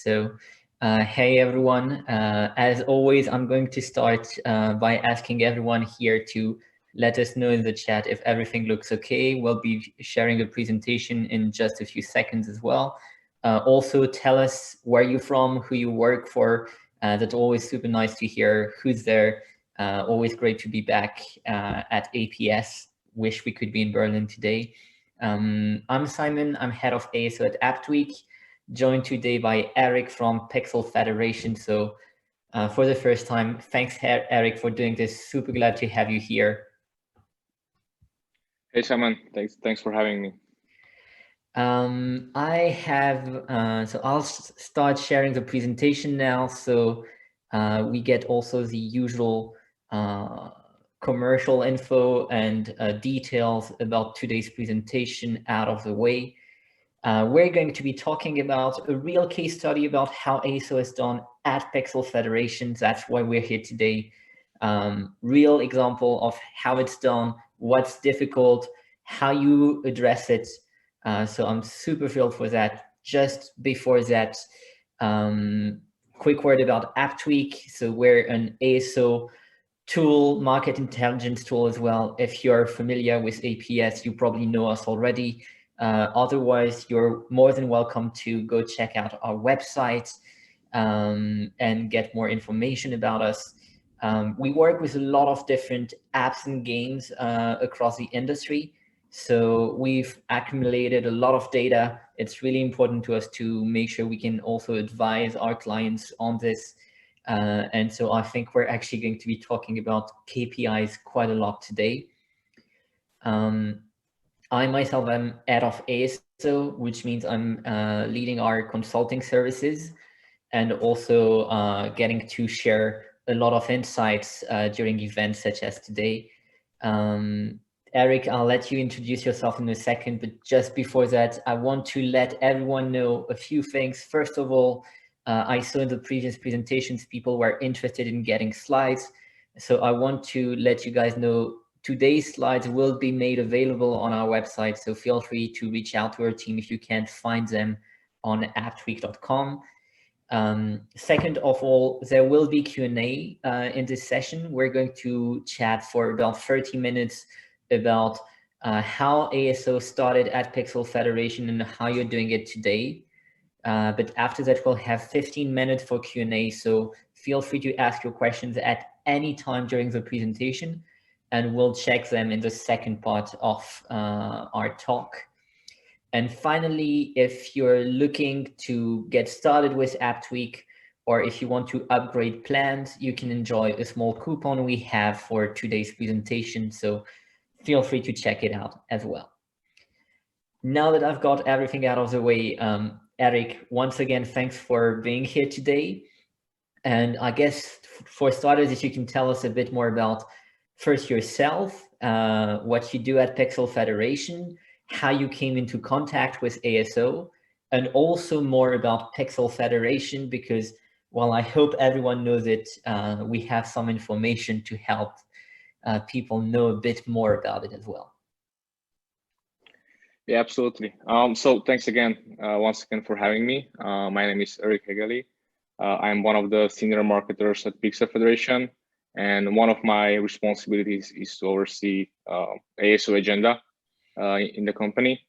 So, hey everyone, as always, I'm going to start by asking everyone here to let us know in the chat if everything looks okay. We'll be sharing a presentation in just a few seconds as well. Also, tell us where you're from, who you work for. That's always super nice to hear who's there. Always great to be back at APS. Wish we could be in Berlin today. I'm Simon, I'm head of ASO at AppTweak, joined today by Eric from Pixel Federation. So for the first time, thanks Eric for doing this. Super glad to have you here. Hey Simon, thanks for having me. I have, so I'll start sharing the presentation now. So we get also the usual commercial info and details about today's presentation out of the way. We're going to be talking about a real case study about how ASO is done at Pixel Federation. That's why we're here today. Real example of how it's done, what's difficult, how you address it. So I'm super thrilled for that. Just before that, quick word about AppTweak. So we're an ASO tool, market intelligence tool as well. If you're familiar with APS, you probably know us already. Otherwise, you're more than welcome to go check out our website and get more information about us. We work with a lot of different apps and games across the industry. So we've accumulated a lot of data. It's really important to us to make sure we can also advise our clients on this. And so I think we're actually going to be talking about KPIs quite a lot today. I myself am head of ASO, which means I'm leading our consulting services and also getting to share a lot of insights during events such as today. Eric, I'll let you introduce yourself in a second, but just before that, I want to let everyone know a few things. First of all, I saw in the previous presentations, people were interested in getting slides. So I want to let you guys know today's slides will be made available on our website. So feel free to reach out to our team if you can't find them on apptweak.com. Second of all, there will be Q&A in this session. We're going to chat for about 30 minutes about how ASO started at Pixel Federation and how you're doing it today. But after that, we'll have 15 minutes for Q&A. So feel free to ask your questions at any time during the presentation, and we'll check them in the second part of our talk. And finally, if you're looking to get started with AppTweak, or if you want to upgrade plans, you can enjoy a small coupon we have for today's presentation. So feel free to check it out as well. Now that I've got everything out of the way, Eric, once again, thanks for being here today. And I guess for starters, if you can tell us a bit more about first yourself, what you do at Pixel Federation, how you came into contact with ASO, and also more about Pixel Federation, because while I hope everyone knows it, we have some information to help people know a bit more about it as well. Yeah, absolutely. So thanks again, once again for having me. My name is Eric Hegeli. I'm one of the senior marketers at Pixel Federation, and one of my responsibilities is to oversee ASO agenda in the company.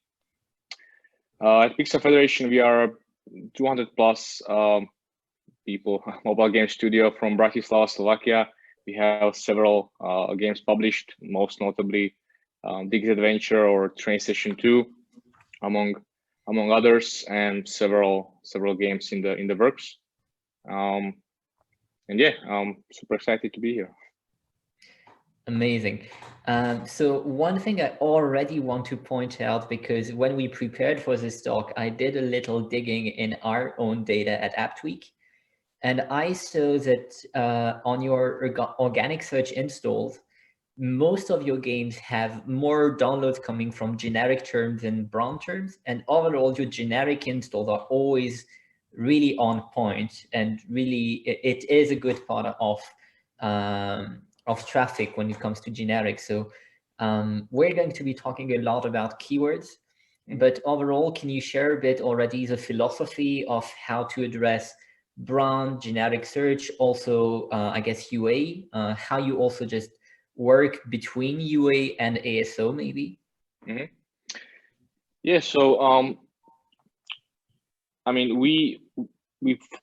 At Pixel Federation, we are 200 plus people, mobile game studio from Bratislava, Slovakia. We have several games published, most notably Dig's Adventure or Train Station 2, among others, and several games in the works. And yeah, I'm super excited to be here. Amazing. So one thing I already want to point out, because when we prepared for this talk, I did a little digging in our own data at AppTweak, and I saw that on your organic search installs, most of your games have more downloads coming from generic terms than brand terms, and overall your generic installs are always really on point, and really it is a good part of traffic when it comes to generic. So we're going to be talking a lot about keywords. But overall, can you share a bit already the philosophy of how to address broad generic search, also, I guess, UA, how you also just work between UA and ASO maybe? Yeah, so I mean, we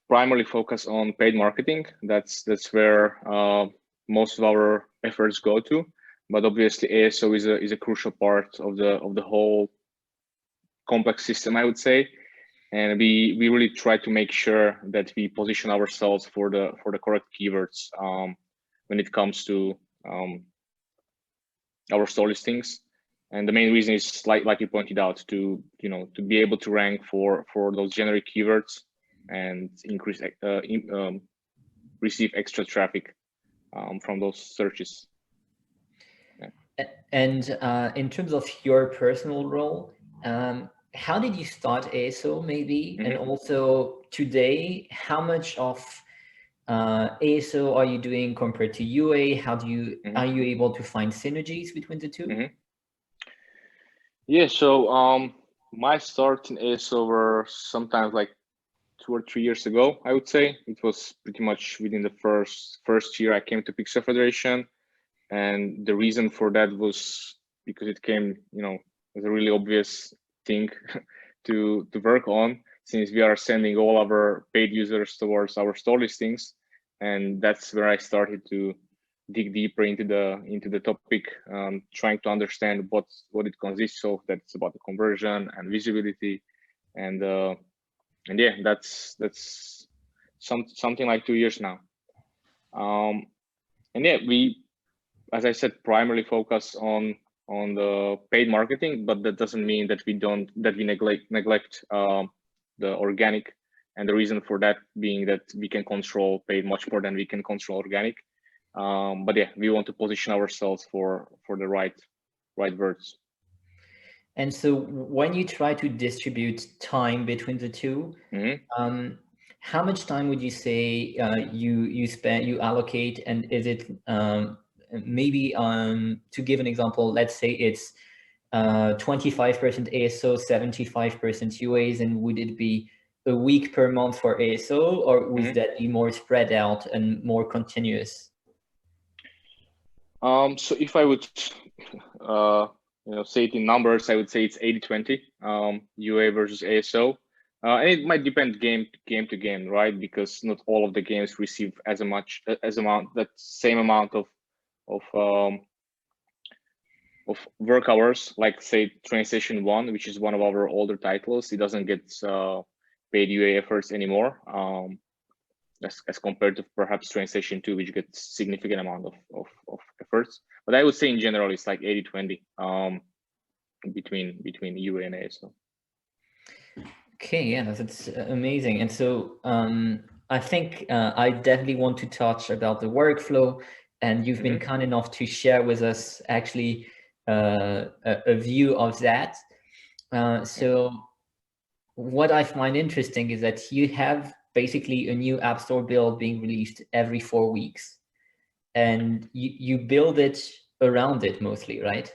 primarily focus on paid marketing. That's where most of our efforts go to. But obviously, ASO is a crucial part of the whole complex system, I would say. And we really try to make sure that we position ourselves for the correct keywords when it comes to our store listings. And the main reason is like you pointed out, to be able to rank for those generic keywords and increase receive extra traffic from those searches. Yeah. And in terms of your personal role, how did you start ASO maybe? And also today, how much of ASO are you doing compared to UA? How do you are you able to find synergies between the two? Yeah, so my start in ASO were sometimes like 2 or 3 years ago, I would say. It was pretty much within the first year I came to Pixel Federation, and the reason for that was because it came, as a really obvious thing to work on, since we are sending all our paid users towards our store listings, and that's where I started to dig deeper into the topic, trying to understand what it consists of. That's about the conversion and visibility, and yeah, that's something like 2 years now. And yeah, we, as I said, primarily focus on the paid marketing, but that doesn't mean that we neglect the organic. And the reason for that being that we can control paid much more than we can control organic. But yeah, we want to position ourselves for the right words. And so when you try to distribute time between the two, how much time would you say you allocate, and is it maybe to give an example, let's say it's 25% ASO, 75% UAs, and would it be a week per month for ASO, or would that be more spread out and more continuous? So if I would say it in numbers, I would say it's 80-20, UA versus ASO. And it might depend game to game, right? Because not all of the games receive that same amount of work hours. Like say Train Station 1, which is one of our older titles, it doesn't get paid UA efforts anymore, as compared to perhaps Train Station 2, which gets significant amount of efforts. But I would say in general it's like 80-20 between UA and ASO. Okay, yeah, that's amazing. And so I think I definitely want to touch about the workflow, and you've been kind enough to share with us actually a view of that. So what I find interesting is that you have basically a new App Store build being released every 4 weeks, and you build it around it mostly, right?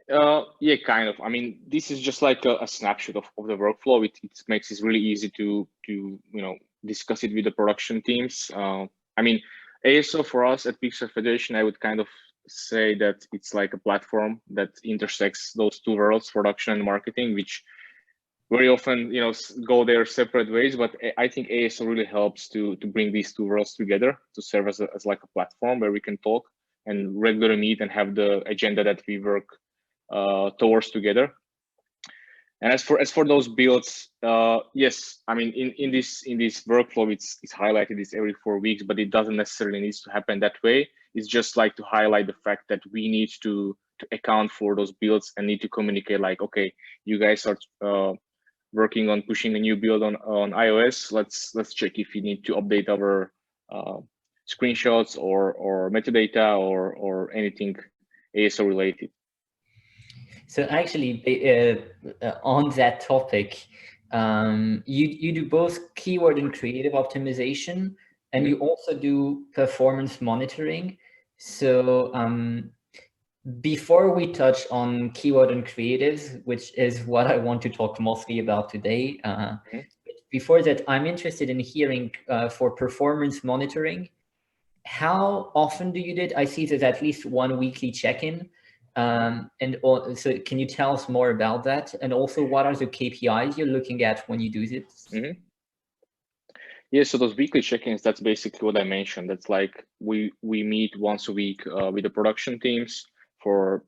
Yeah, kind of. I mean, this is just like a snapshot of the workflow. It makes it really easy to discuss it with the production teams. I mean, ASO for us at Pixel Federation, I would kind of say that it's like a platform that intersects those two worlds, production and marketing, which very often go their separate ways. But I think ASO really helps to bring these two worlds together, to serve as like a platform where we can talk and regularly meet and have the agenda that we work towards together. And as for those builds, yes, I mean in this workflow, it's highlighted this every 4 weeks, but it doesn't necessarily need to happen that way. It's just like to highlight the fact that we need to account for those builds and need to communicate like, okay, you guys are working on pushing a new build on iOS. Let's check if you need to update our screenshots or metadata or anything ASO related. So actually, on that topic, you do both keyword and creative optimization, and you also do performance monitoring. So Before we touch on keyword and creatives, which is what I want to talk mostly about today, before that, I'm interested in hearing for performance monitoring, how often do you do it? I see there's at least one weekly check-in. So can you tell us more about that? And also, what are the KPIs you're looking at when you do this? Yeah, so those weekly check-ins, that's basically what I mentioned. That's like we meet once a week with the production teams for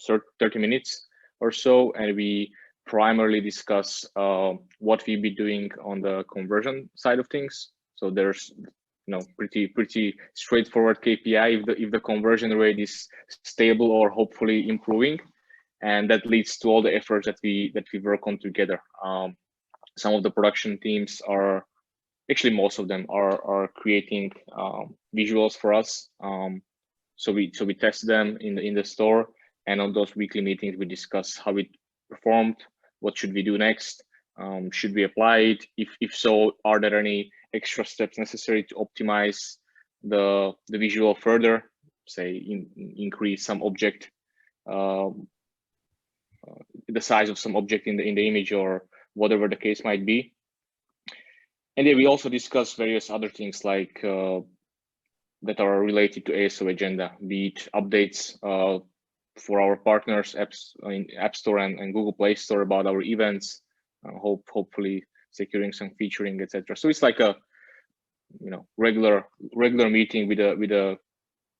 30 minutes or so, and we primarily discuss what we'll be doing on the conversion side of things. So there's pretty straightforward KPI if the conversion rate is stable or hopefully improving, and that leads to all the efforts that we work on together. Some of the production teams are actually most of them are creating visuals for us. So we test them in the store, and on those weekly meetings we discuss how it performed, what should we do next, should we apply it, if so, are there any extra steps necessary to optimize the visual further, say increase some object, the size of some object in the image, or whatever the case might be. And then we also discuss various other things like that are related to ASO agenda, be it updates for our partners, apps in App Store and Google Play Store about our events, hopefully securing some featuring, etc. So it's like a regular meeting with a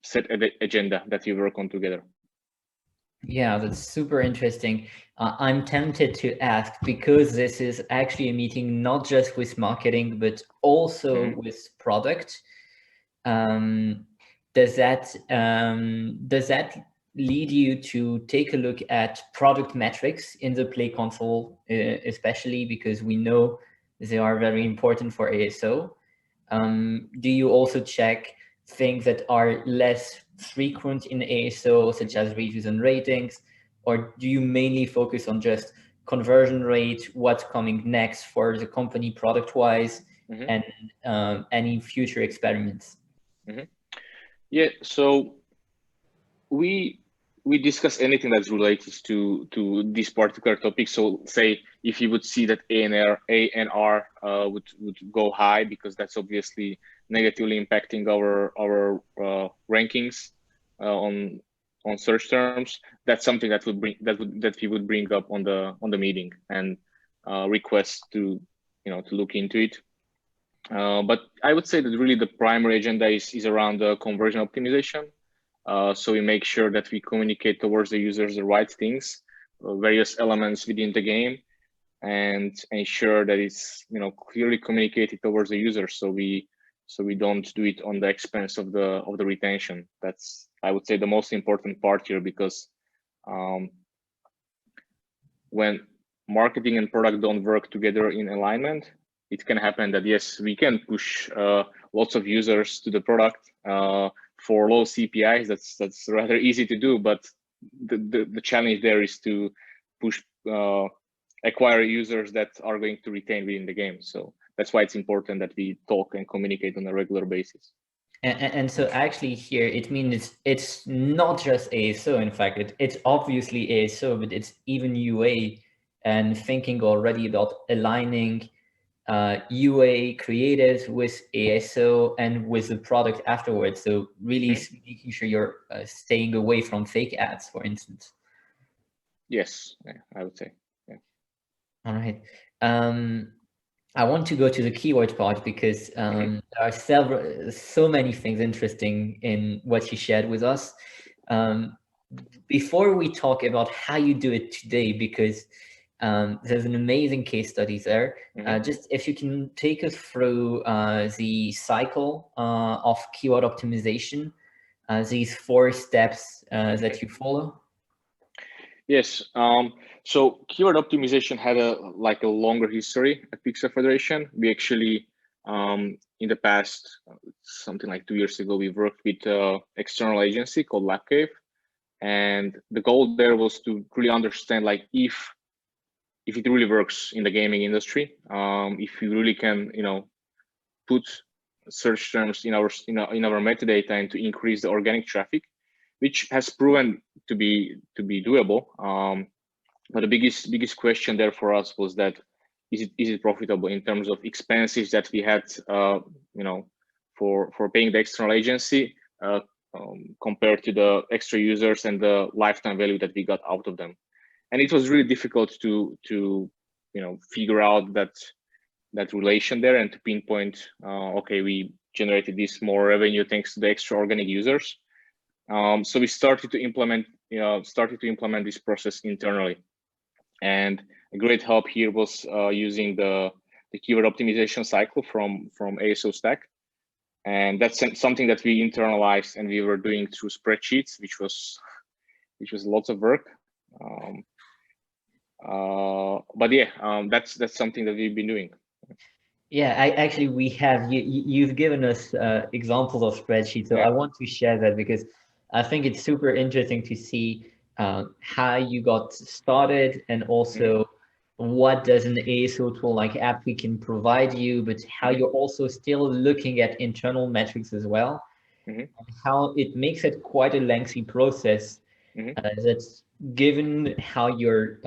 set agenda that we work on together. Yeah, that's super interesting. I'm tempted to ask, because this is actually a meeting not just with marketing, but also with product. Does that lead you to take a look at product metrics in the Play console, especially because we know they are very important for ASO? Do you also check things that are less frequent in ASO, such as reviews and ratings, or do you mainly focus on just conversion rate, what's coming next for the company product-wise, and any future experiments? Yeah, so we discuss anything that's related to this particular topic. So say if you would see that ANR would go high, because that's obviously negatively impacting our rankings on search terms, that's something that we would bring up on the meeting and request to look into it. But I would say that really the primary agenda is around the conversion optimization. So we make sure that we communicate towards the users the right things, various elements within the game, and ensure that it's clearly communicated towards the user. So we don't do it on the expense of the retention. That's, I would say, the most important part here, because when marketing and product don't work together in alignment, it can happen that yes, we can push lots of users to the product for low CPIs. That's rather easy to do, but the challenge there is to push acquire users that are going to retain within the game. So that's why it's important that we talk and communicate on a regular basis. And so actually here, it means it's not just ASO. In fact, it's obviously ASO, but it's even UA, and thinking already about aligning UA creatives with ASO and with the product afterwards. So really making sure you're staying away from fake ads, for instance. Yes, I would say. Yeah. All right. I want to go to the keyword part, because there are so many things interesting in what you shared with us. Before we talk about how you do it today, because there's an amazing case study there. Just if you can take us through the cycle of keyword optimization, these 4 steps that you follow. Yes. So keyword optimization had a longer history at Pixel Federation. We actually, in the past, something like 2 years ago, we worked with an external agency called LabCave, and the goal there was to really understand if it really works in the gaming industry, if we really can, put search terms in our metadata and to increase the organic traffic. which has proven to be doable. But the biggest question there for us was that is it profitable in terms of expenses that we had, for paying the external agency compared to the extra users and the lifetime value that we got out of them. And it was really difficult to figure out that relation there and to pinpoint, okay, we generated this more revenue thanks to the extra organic users. So we started to implement this process internally. And a great help here was using the keyword optimization cycle from ASO Stack. And that's something that we internalized and we were doing through spreadsheets, which was lots of work. But yeah, that's something that we've been doing. Yeah, we have, you've given us examples of spreadsheets, so yeah. I want to share that because I think it's super interesting to see how you got started and also what does an ASO tool like AppTweak can provide you, but how you're also still looking at internal metrics as well, and how it makes it quite a lengthy process. That's given how you're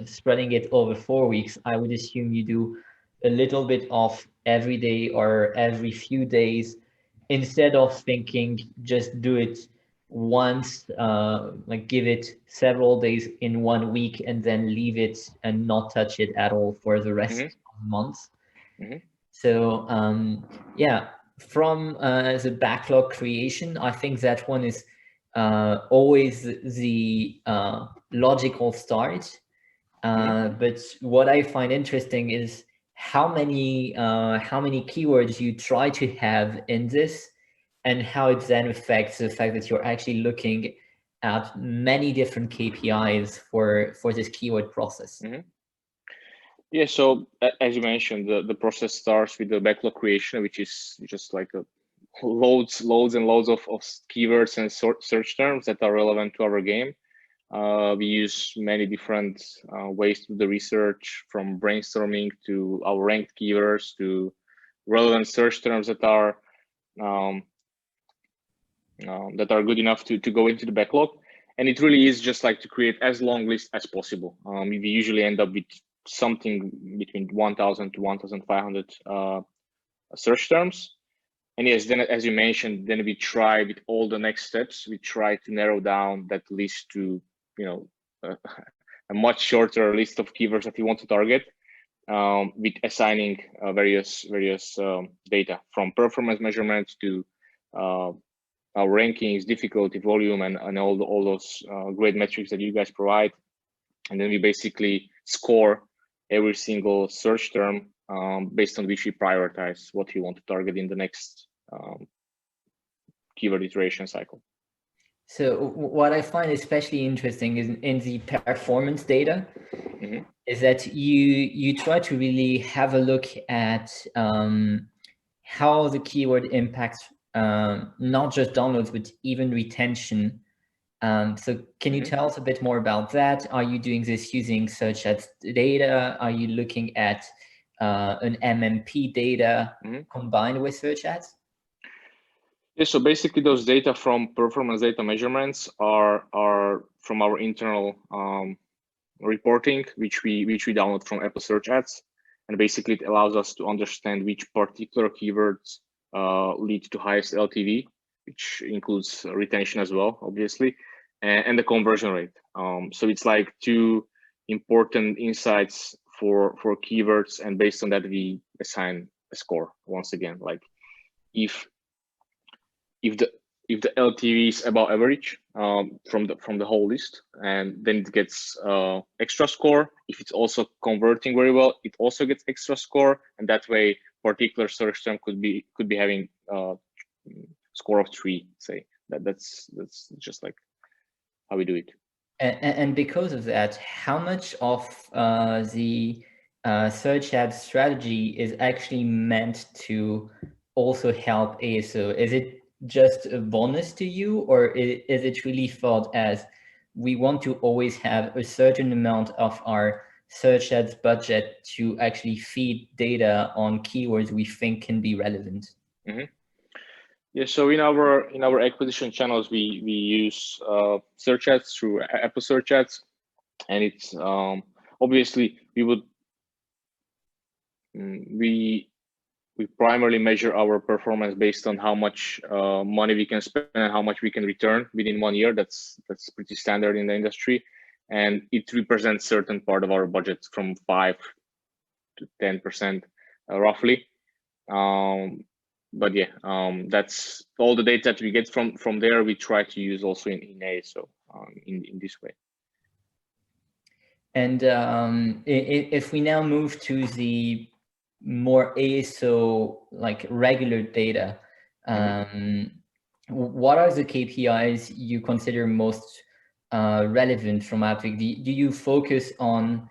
spreading it over 4 weeks, I would assume you do a little bit of every day or every few days instead of thinking just do it once, like give it several days in 1 week and then leave it and not touch it at all for the rest of the month. So yeah, from the backlog creation, I think that one is always the logical start. But what I find interesting is how many keywords you try to have in this and how it then affects the fact that you're actually looking at many different KPIs for this keyword process. Yeah, so as you mentioned, the process starts with the backlog creation, which is just like loads and loads of keywords and search terms that are relevant to our game. We use many different ways to do the research, from brainstorming to our ranked keywords to relevant search terms that are good enough to go into the backlog. And it really is just like to create as long list as possible. We usually end up with something between 1,000 to 1,500 search terms. And yes, then as you mentioned, then we try with all the next steps, we try to narrow down that list to a much shorter list of keywords that we want to target, with assigning various data from performance measurements to our rankings, difficulty, volume, and all those great metrics that you guys provide. And then we basically score every single search term based on which we prioritize what we want to target in the next keyword iteration cycle. So what I find especially interesting is in the performance data is that you try to really have a look at how the keyword impacts not just downloads, but even retention. So can you tell us a bit more about that? Are you doing this using search ads data? Are you looking at an MMP data combined with search ads? Yeah, so basically those data from performance data measurements are from our internal reporting, which we download from Apple Search Ads. And basically it allows us to understand which particular keywords lead to highest LTV, which includes retention as well, obviously, and the conversion rate. So it's like two important insights for keywords, and based on that we assign a score. Once again, like if the LTV is above average from the whole list, and then it gets extra score. If it's also converting very well, it also gets extra score, and that way particular search term could be having score of 3, say. That's just like how we do it. And because of that, how much of the search ad strategy is actually meant to also help ASO? Is it just a bonus to you, or is it really thought as we want to always have a certain amount of our search ads budget to actually feed data on keywords we think can be relevant? Yeah, so in our acquisition channels, we use search ads through Apple search ads, and it's obviously we primarily measure our performance based on how much money we can spend and how much we can return within 1 year. That's pretty standard in the industry, and it represents certain part of our budget from 5 to 10% roughly. But yeah, that's all the data that we get from there. We try to use also in ASO in this way. And if we now move to the more ASO, like regular data, what are the KPIs you consider most relevant from AppTweak? Do you focus on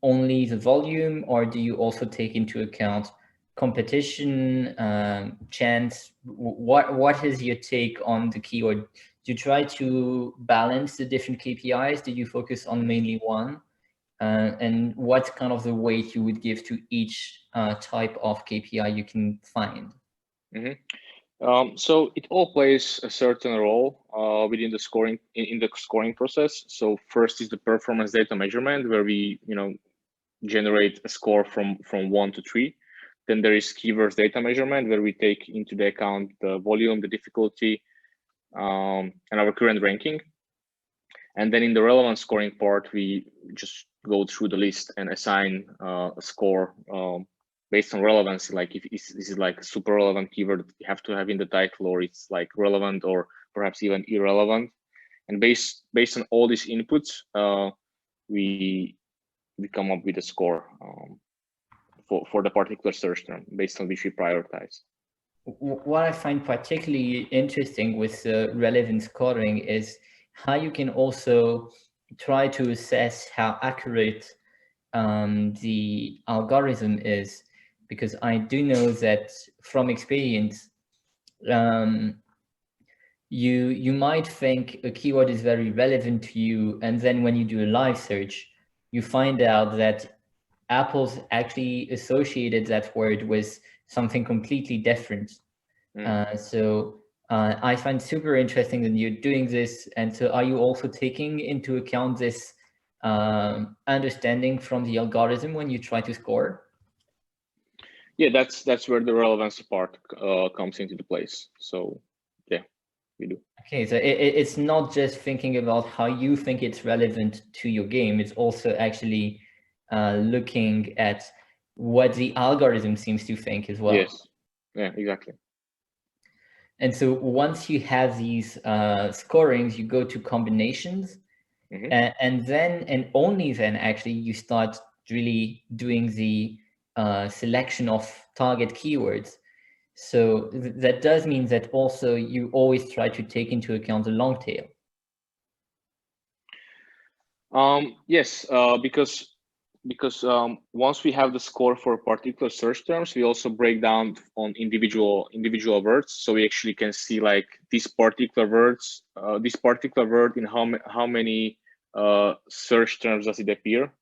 only the volume, or do you also take into account competition, chance? What is your take on the keyword? Do you try to balance the different KPIs? Did you focus on mainly one? And what's kind of the weight you would give to each type of KPI you can find? So it all plays a certain role within the scoring in the scoring process. So first is the performance data measurement, where we generate a score from 1 to 3. Then there is keywords data measurement, where we take into the account the volume, the difficulty, and our current ranking. And then in the relevance scoring part, we just go through the list and assign a score based on relevance. Like if this is like a super relevant keyword that you have to have in the title, or it's like relevant or perhaps even irrelevant. And based on all these inputs, we come up with a score for the particular search term based on which we prioritize. What I find particularly interesting with relevance scoring is how you can also try to assess how accurate the algorithm is, because I do know that from experience, you might think a keyword is very relevant to you, and then when you do a live search, you find out that Apple's actually associated that word with something completely different. So I find super interesting that you're doing this. And so are you also taking into account this understanding from the algorithm when you try to score? Yeah, that's where the relevance part comes into the place. So yeah, we do. Okay, so it's not just thinking about how you think it's relevant to your game. It's also actually looking at what the algorithm seems to think as well. Yes, yeah, exactly. And so once you have these scorings, you go to combinations, and then, and only then, actually, you start really doing the selection of target keywords. So that does mean that also you always try to take into account the long tail. Yes, because once we have the score for particular search terms, we also break down on individual words. So we actually can see like these particular words, this particular word in how many search terms does it appear.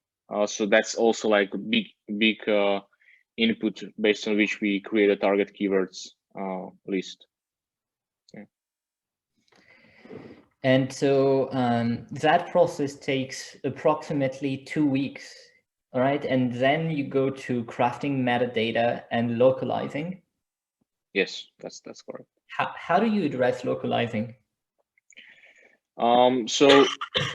So that's also like a big input based on which we create a target keywords list. Yeah. And so that process takes approximately 2 weeks, all right? And then you go to crafting metadata and localizing. Yes, that's correct. How do you address localizing? So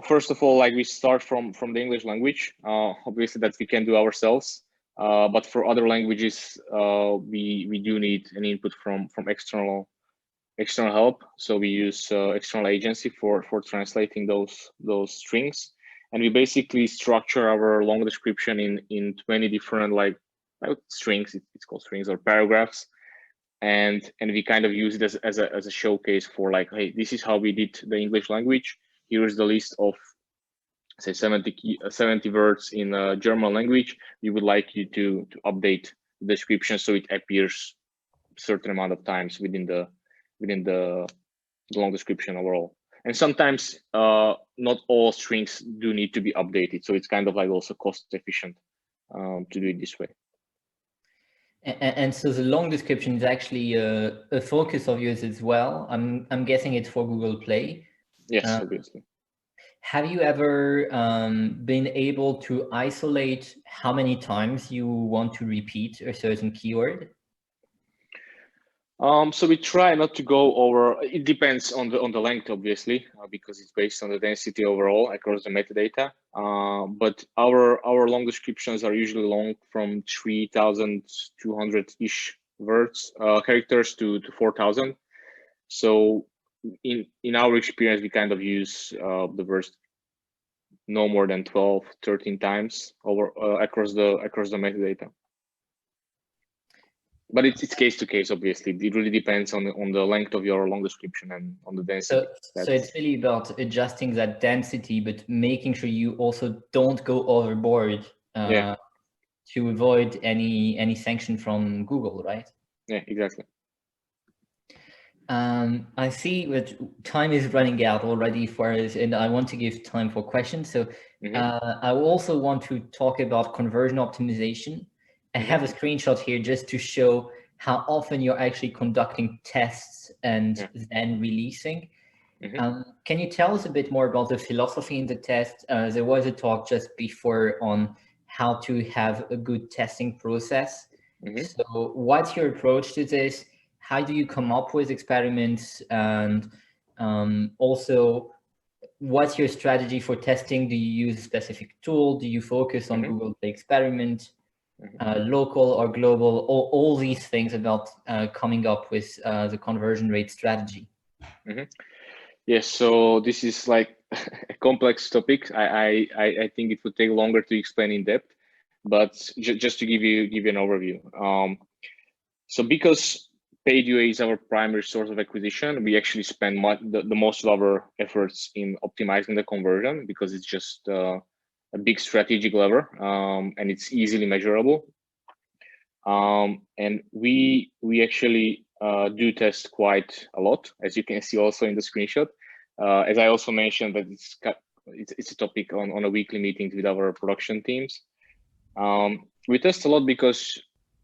first of all, like we start from the English language, obviously that we can do ourselves. But for other languages, we do need an input from external help. So we use external agency for translating those strings, and we basically structure our long description in 20 different like strings. It's called strings or paragraphs, and we kind of use it as a showcase for like, hey, this is how we did the English language. Here is the list of say 70 words in German language. We would like you to update the description so it appears a certain amount of times within the long description overall. And sometimes not all strings do need to be updated, so it's kind of like also cost efficient to do it this way. And so the long description is actually a focus of yours as well. I'm guessing it's for Google Play. Yes, obviously. Have you ever been able to isolate how many times you want to repeat a certain keyword? So we try not to go over. It depends on the length, obviously, because it's based on the density overall across the metadata. But our long descriptions are usually long from 3,200 ish words, characters to 4,000. So in our experience, we kind of use the words no more than 12, 13 times over across the metadata. But it's case to case, obviously. It really depends on the length of your long description and on the density. So it's really about adjusting that density, but making sure you also don't go overboard to avoid any sanction from Google, right? Yeah, exactly. I see that time is running out already for us, and I want to give time for questions. So I also want to talk about conversion optimization. I have a screenshot here just to show how often you're actually conducting tests and then releasing. Can you tell us a bit more about the philosophy in the test? There was a talk just before on how to have a good testing process. So what's your approach to this? How do you come up with experiments? And also, what's your strategy for testing? Do you use a specific tool? Do you focus on Google Play Experiment, local or global? All these things about coming up with the conversion rate strategy. Yes, so this is like a complex topic. I think it would take longer to explain in depth, but just to give you an overview. So because paid UA is our primary source of acquisition, we actually spend the most of our efforts in optimizing the conversion because it's just a big strategic lever and it's easily measurable. And we actually do test quite a lot, as you can see also in the screenshot. As I also mentioned, that it's a topic on a weekly meetings with our production teams. We test a lot because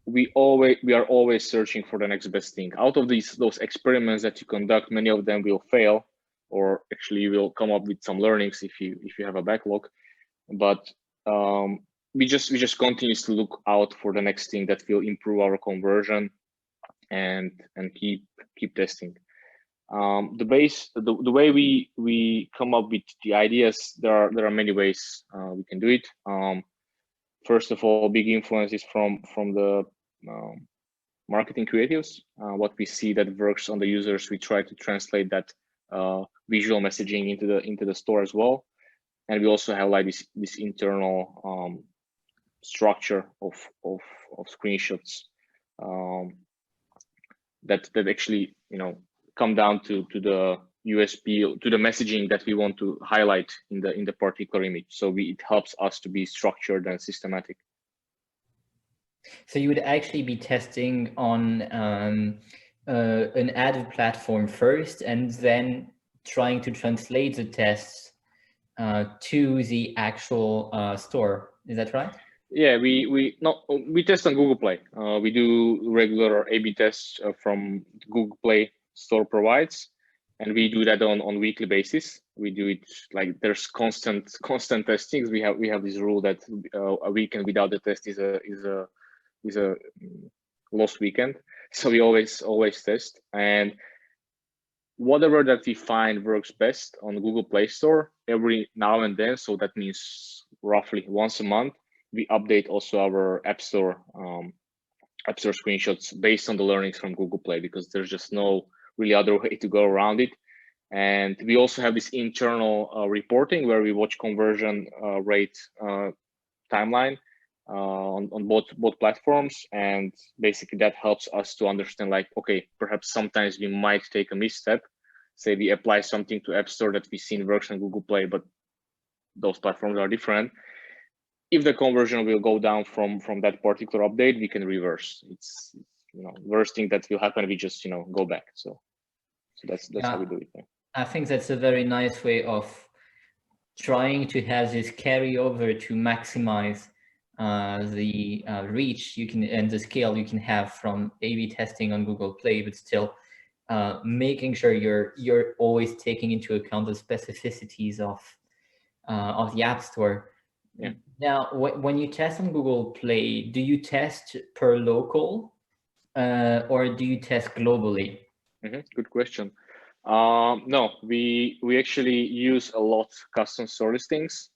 we are always searching for the next best thing. Out of those experiments that you conduct, many of them will fail, or actually you will come up with some learnings if you have a backlog. But we just continuously look out for the next thing that will improve our conversion and keep testing. The way we come up with the ideas, there are many ways we can do it. First of all, big influences from the marketing creatives. What we see that works on the users, we try to translate that visual messaging into the store as well. And we also have like this internal structure of screenshots that actually come down to the USP, to the messaging that we want to highlight in the particular image. So it helps us to be structured and systematic. So you would actually be testing on an ad platform first, and then trying to translate the tests to the actual store. Is that right? Yeah, we test on Google Play. We do regular A/B tests from Google Play store provides, and we do that on weekly basis. We do it like there's constant testings. We have this rule that a weekend without the test is a lost weekend. So we always test, and whatever that we find works best on Google Play Store every now and then. So that means roughly once a month. We update also our App Store screenshots based on the learnings from Google Play, because there's just no really other way to go around it. And we also have this internal reporting where we watch conversion rate timeline on both platforms, and basically that helps us to understand, like, okay, perhaps sometimes we might take a misstep. Say we apply something to App Store that we've seen works on Google Play, but those platforms are different. If the conversion will go down from that particular update, we can reverse. It's worst thing that will happen, we just go back. So that's how we do it. Yeah. I think that's a very nice way of trying to have this carryover to maximize the reach you can and the scale you can have from A/B testing on Google Play, but still making sure you're always taking into account the specificities of the App Store. Yeah. Now, when you test on Google Play, do you test per local or do you test globally? Good question. No, we actually use a lot custom store listings.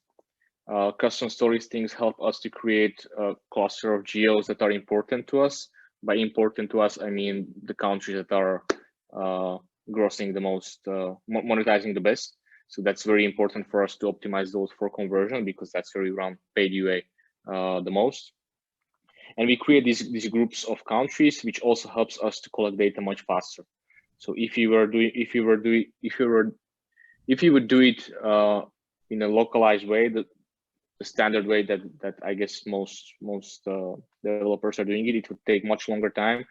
Custom store listings help us to create a cluster of geos that are important to us. By important to us, I mean the countries that are grossing the most, monetizing the best. So that's very important for us to optimize those for conversion, because that's where we run paid UA the most. And we create these groups of countries, which also helps us to collect data much faster. So if you would do it in a localized way, the standard way that I guess most developers are doing it, it would take much longer time,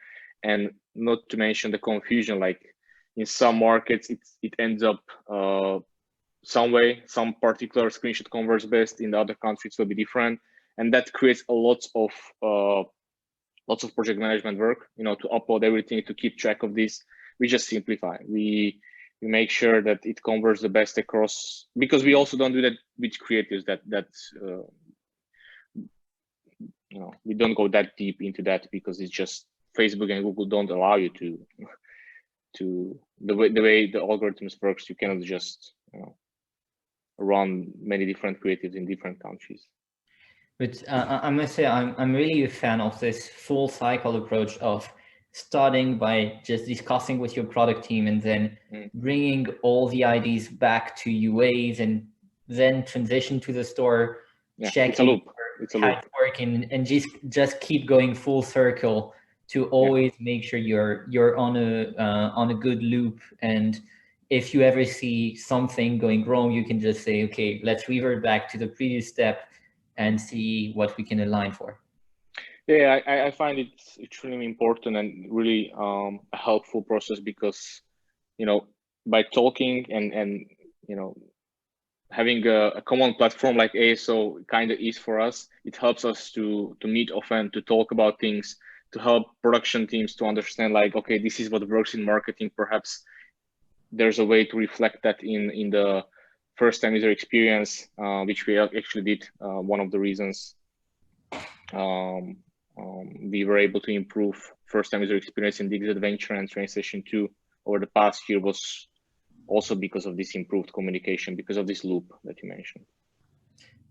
and not to mention the confusion. Like in some markets, it ends up some way, some particular screenshot converts best. In the other countries, will be different, and that creates a lots of project management work. To upload everything, to keep track of this. We just simplify. We make sure that it converts the best across, because we also don't do that with creatives. We don't go that deep into that, because it's just Facebook and Google don't allow you to the way the algorithms works. You cannot just run many different creatives in different countries. But I must say, I'm really a fan of this full cycle approach of starting by just discussing with your product team and then bringing all the IDs back to UAs and then transition to the store, checking how it's working, and just keep going full circle to always make sure you're on a good loop. And if you ever see something going wrong, you can just say, okay, let's revert back to the previous step and see what we can align for. Yeah, I find it extremely important and really a helpful process, because by talking and having a common platform like ASO kind of is for us, it helps us to meet often, to talk about things, to help production teams to understand, like, okay, this is what works in marketing. Perhaps there's a way to reflect that in the first time user experience, which we actually did. One of the reasons we were able to improve first time user experience in Diggs Adventure and Train Station 2 over the past year was also because of this improved communication, because of this loop that you mentioned.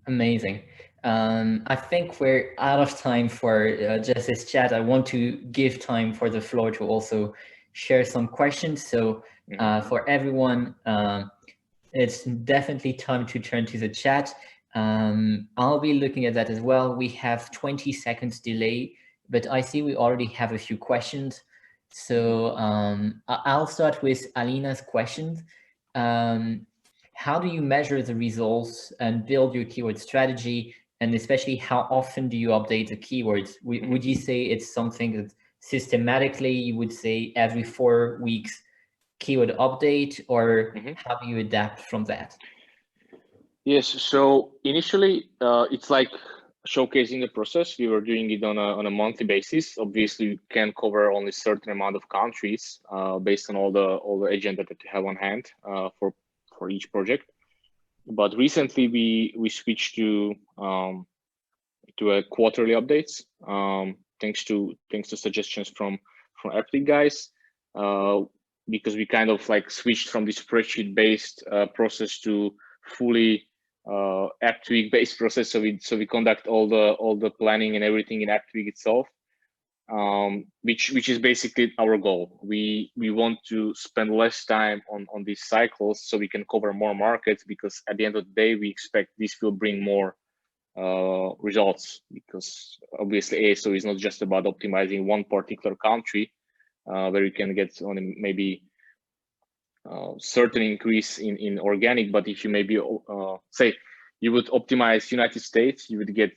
Amazing. I think we're out of time for just this chat. I want to give time for the floor to also share some questions. So for everyone, it's definitely time to turn to the chat. I'll be looking at that as well. We have 20 seconds delay, but I see we already have a few questions. So I'll start with Alina's question. How do you measure the results and build your keyword strategy? And especially, how often do you update the keywords? Would you say it's something that systematically you would say every 4 weeks keyword update, or how do you adapt from that? Yes, so initially it's like showcasing the process. We were doing it on a monthly basis. Obviously, you can cover only a certain amount of countries based on all the agenda that you have on hand for each project. But recently we switched to a quarterly updates, thanks to suggestions from AppTweak guys, because we kind of like switched from the spreadsheet based process to fully AppTweak based process. So we conduct all the planning and everything in AppTweak itself, which is basically our goal. We want to spend less time on these cycles so we can cover more markets, because at the end of the day we expect this will bring more results, because obviously ASO is not just about optimizing one particular country where you can get on maybe certain increase in organic, but if you maybe say you would optimize United States, you would get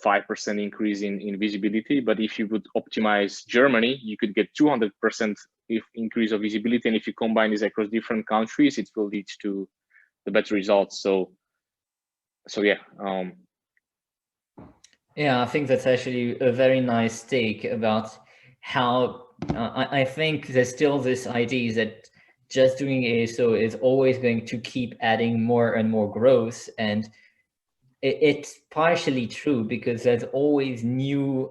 5% increase in visibility. But if you would optimize Germany, you could get 200% increase of visibility. And if you combine this across different countries, it will lead to the better results. So yeah. Yeah, I think that's actually a very nice take about how I think there's still this idea that just doing ASO is always going to keep adding more and more growth. And it's partially true because there's always new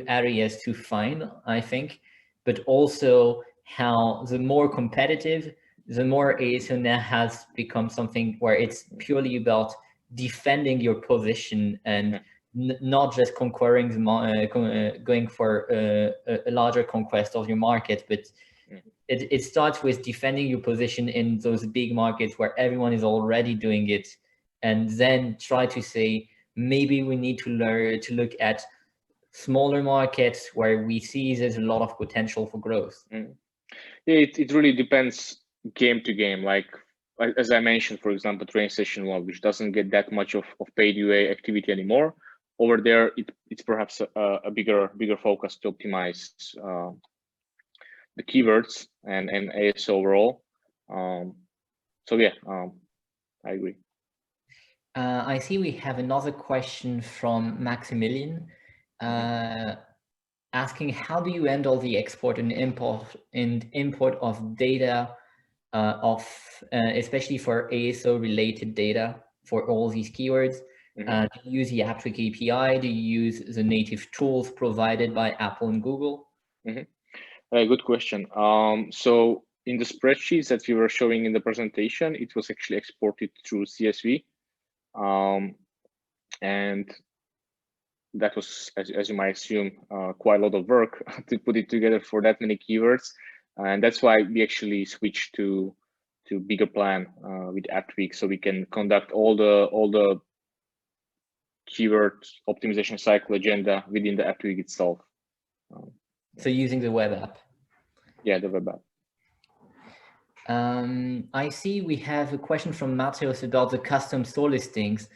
areas to find, I think, but also how the more competitive, the more ASO now has become something where it's purely about defending your position and not just conquering going for a larger conquest of your market, but it starts with defending your position in those big markets where everyone is already doing it, and then try to say, maybe we need to learn to look at smaller markets where we see there's a lot of potential for growth. Yeah, it really depends game to game. Like as I mentioned, for example, Train Station 1, which doesn't get that much of paid UA activity anymore. Over there, it's perhaps a bigger focus to optimize the keywords and AS overall. So yeah, I agree. I see we have another question from Maximilian, asking, how do you handle the export and import of data, especially for ASO related data for all these keywords? Do you use the AppTweak API? Do you use the native tools provided by Apple and Google? Good question. So in the spreadsheets that we were showing in the presentation, it was actually exported through CSV. And that was, as you might assume, quite a lot of work to put it together for that many keywords. And that's why we actually switched to bigger plan with AppTweak, so we can conduct all the keyword optimization cycle agenda within the AppTweak itself. So using the web app. Yeah, the web app. I see we have a question from Matheus about the custom store listings.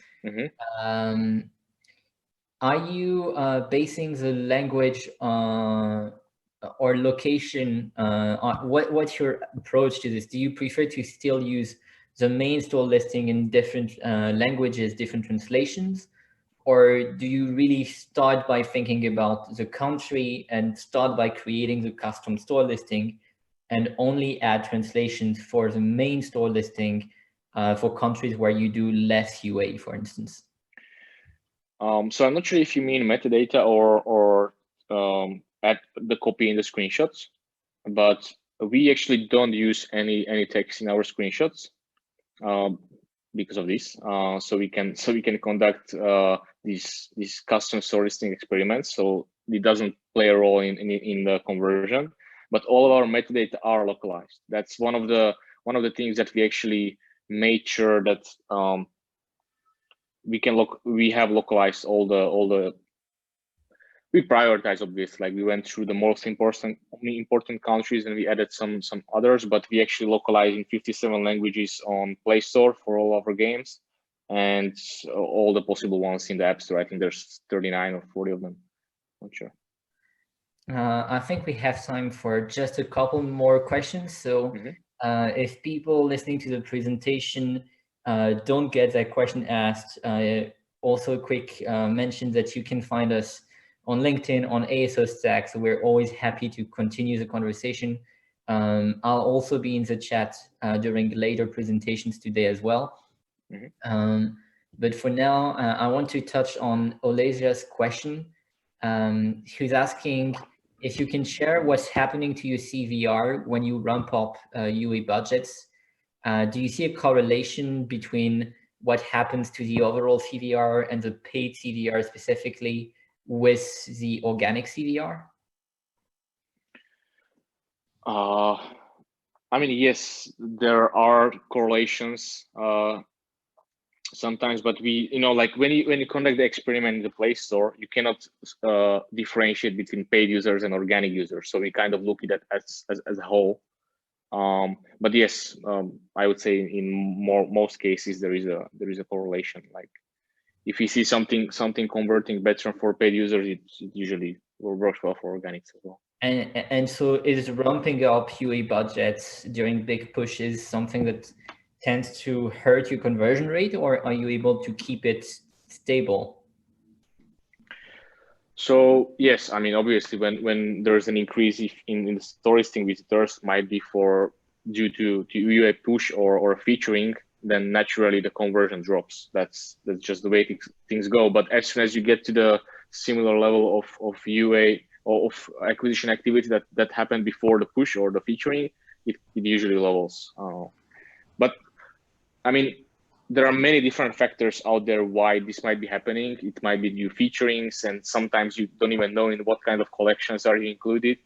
Are you basing the language or location? What's your approach to this? Do you prefer to still use the main store listing in different languages, different translations? Or do you really start by thinking about the country and start by creating the custom store listing and only add translations for the main store listing for countries where you do less UA, for instance? So I'm not sure if you mean metadata or add the copy in the screenshots, but we actually don't use any text in our screenshots because of this. So we can conduct these custom store listing experiments. So it doesn't play a role in the conversion, but all of our metadata are localized. That's one of the things that we actually made sure that we have localized all the we prioritize, obviously. Like we went through the most important countries and we added some others, but we actually localize in 57 languages on Play Store for all of our games, and all the possible ones in the App Store. I think there's 39 or 40 of them. Not sure. I think we have time for just a couple more questions. So if people listening to the presentation don't get that question asked, also a quick mention that you can find us on LinkedIn, on ASO Stack. So we're always happy to continue the conversation. I'll also be in the chat during later presentations today as well. But for now, I want to touch on Olesia's question. Who's asking if you can share what's happening to your CVR when you ramp up UA budgets. Do you see a correlation between what happens to the overall CVR and the paid CVR specifically with the organic CVR? I mean, yes, there are correlations sometimes, but we, like when you conduct the experiment in the Play Store, you cannot differentiate between paid users and organic users. So we kind of look at that as a whole. But yes, I would say in most cases there is a correlation. Like if you see something converting better for paid users, it usually works well for organics as well. And so is ramping up UA budgets during big pushes something that tends to hurt your conversion rate, or are you able to keep it stable? So yes, I mean, obviously when there's an increase in the store listing visitors might be due to UA push or featuring, then naturally the conversion drops. That's just the way things go. But as soon as you get to the similar level of UA or of acquisition activity that happened before the push or the featuring, it usually levels. But I mean, there are many different factors out there why this might be happening. It might be new featurings, and sometimes you don't even know in what kind of collections are included.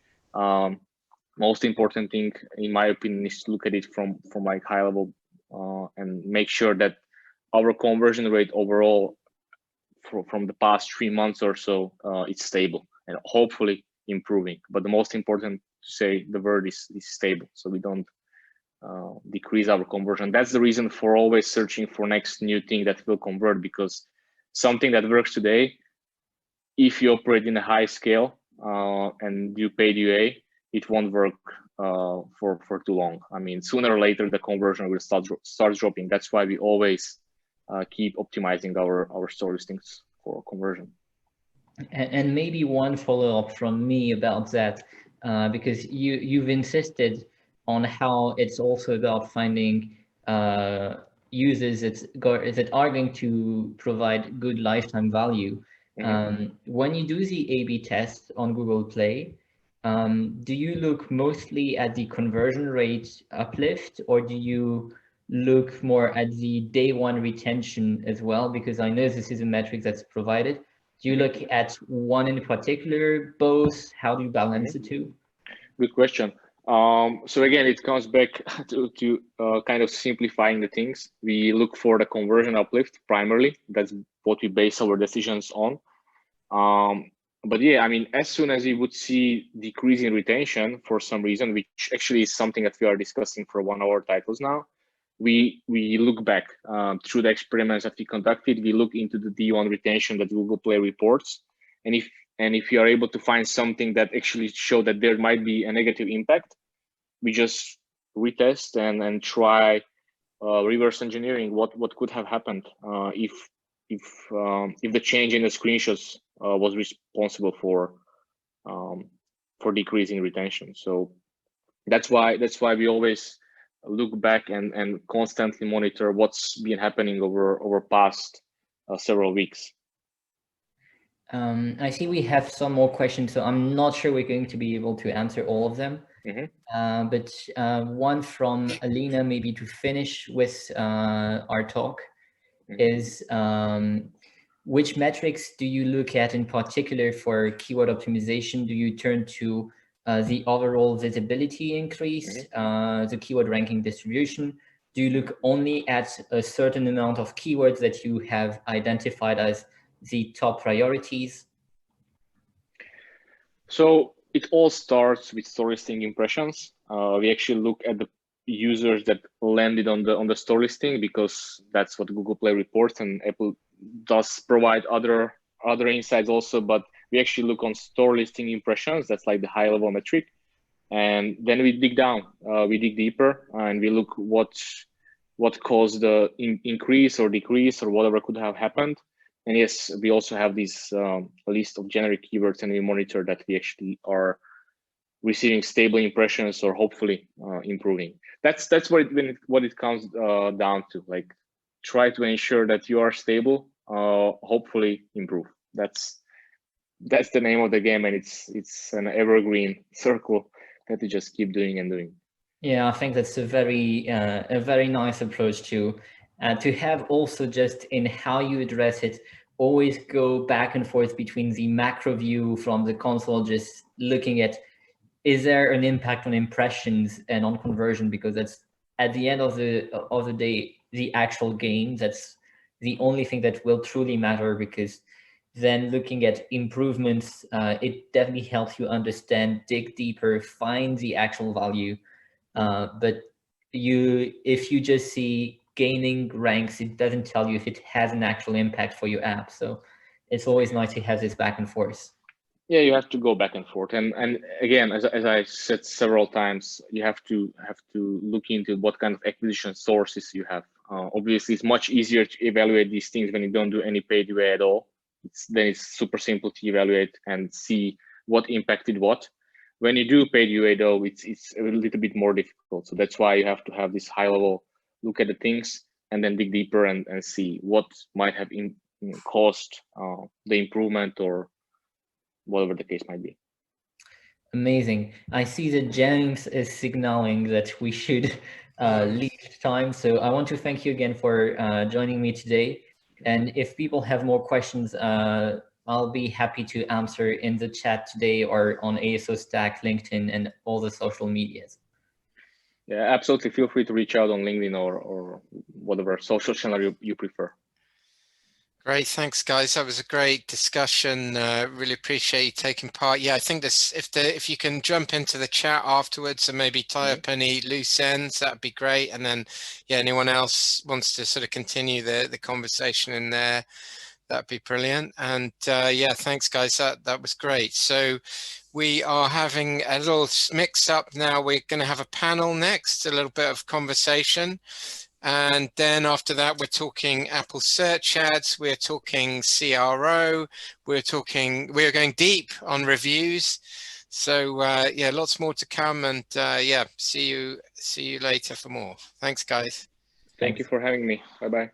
Most important thing, in my opinion, is to look at it from like high level and make sure that our conversion rate overall from the past 3 months or so it's stable and hopefully improving. But the most important to say the word is stable, so we don't decrease our conversion. That's the reason for always searching for next new thing that will convert, because something that works today, if you operate in a high scale and you pay UA, it won't work for too long. I mean, sooner or later the conversion will start dropping. That's why we always keep optimizing our store listings for conversion. And maybe one follow-up from me about that, because you've insisted on how it's also about finding users that are going to provide good lifetime value. When you do the A/B test on Google Play, do you look mostly at the conversion rate uplift, or do you look more at the day one retention as well? Because I know this is a metric that's provided. Do you look at one in particular, both? How do you balance the two? Good question. So again, it comes back to kind of simplifying the things. We look for the conversion uplift primarily. That's what we base our decisions on. But yeah, I mean, as soon as we would see decrease in retention for some reason, which actually is something that we are discussing for one of our titles now, we look back through the experiments that we conducted. We look into the D1 retention that Google Play reports, and if you are able to find something that actually show that there might be a negative impact, we just retest and try reverse engineering what could have happened if the change in the screenshots was responsible for decreasing retention. So that's why we always look back and constantly monitor what's been happening over past several weeks. I see we have some more questions, so I'm not sure we're going to be able to answer all of them. But one from Alina, maybe to finish with our talk, is which metrics do you look at in particular for keyword optimization? Do you turn to the overall visibility increase, the keyword ranking distribution? Do you look only at a certain amount of keywords that you have identified as the top priorities? So it all starts with store listing impressions. We actually look at the users that landed on the store listing, because that's what Google Play reports, and Apple does provide other insights also, but we actually look on store listing impressions. That's like the high level metric. And then we dig down, we dig deeper, and we look what caused the increase or decrease or whatever could have happened. And yes, we also have this list of generic keywords, and we monitor that we actually are receiving stable impressions or hopefully improving. That's what it comes down to. Like, try to ensure that you are stable, hopefully improve. That's the name of the game, and it's an evergreen circle that you just keep doing and doing. Yeah, I think that's a very nice approach to have also just in how you address it, always go back and forth between the macro view from the console, just looking at, is there an impact on impressions and on conversion? Because that's at the end of the day, the actual game. That's the only thing that will truly matter, because then looking at improvements, it definitely helps you understand, dig deeper, find the actual value. But if you just see gaining ranks, it doesn't tell you if it has an actual impact for your app. So it's always nice to have this back and forth. Yeah, you have to go back and forth, and again, as I said several times, you have to look into what kind of acquisition sources you have. Obviously, it's much easier to evaluate these things when you don't do any paid UA at all. then it's super simple to evaluate and see what impacted what. When you do paid UA though, it's a little bit more difficult. So that's why you have to have this high level look at the things and then dig deeper and see what might have caused the improvement or whatever the case might be. Amazing. I see that James is signaling that we should leave time. So I want to thank you again for joining me today. And if people have more questions, I'll be happy to answer in the chat today or on ASO Stack, LinkedIn, and all the social medias. Yeah, absolutely. Feel free to reach out on LinkedIn or whatever social channel you prefer. Great, thanks guys. That was a great discussion. Really appreciate you taking part. Yeah, I think this, if you can jump into the chat afterwards and maybe tie up any loose ends, that'd be great. And then, yeah, anyone else wants to sort of continue the conversation in there, that'd be brilliant. And yeah, thanks guys. That was great. So we are having a little mix up now. We're going to have a panel next, a little bit of conversation. And then after that, we're talking Apple search ads, we're talking CRO, we're going deep on reviews. So yeah, lots more to come, and yeah, see you later for more. Thanks, guys. Thank you for having me. Bye-bye.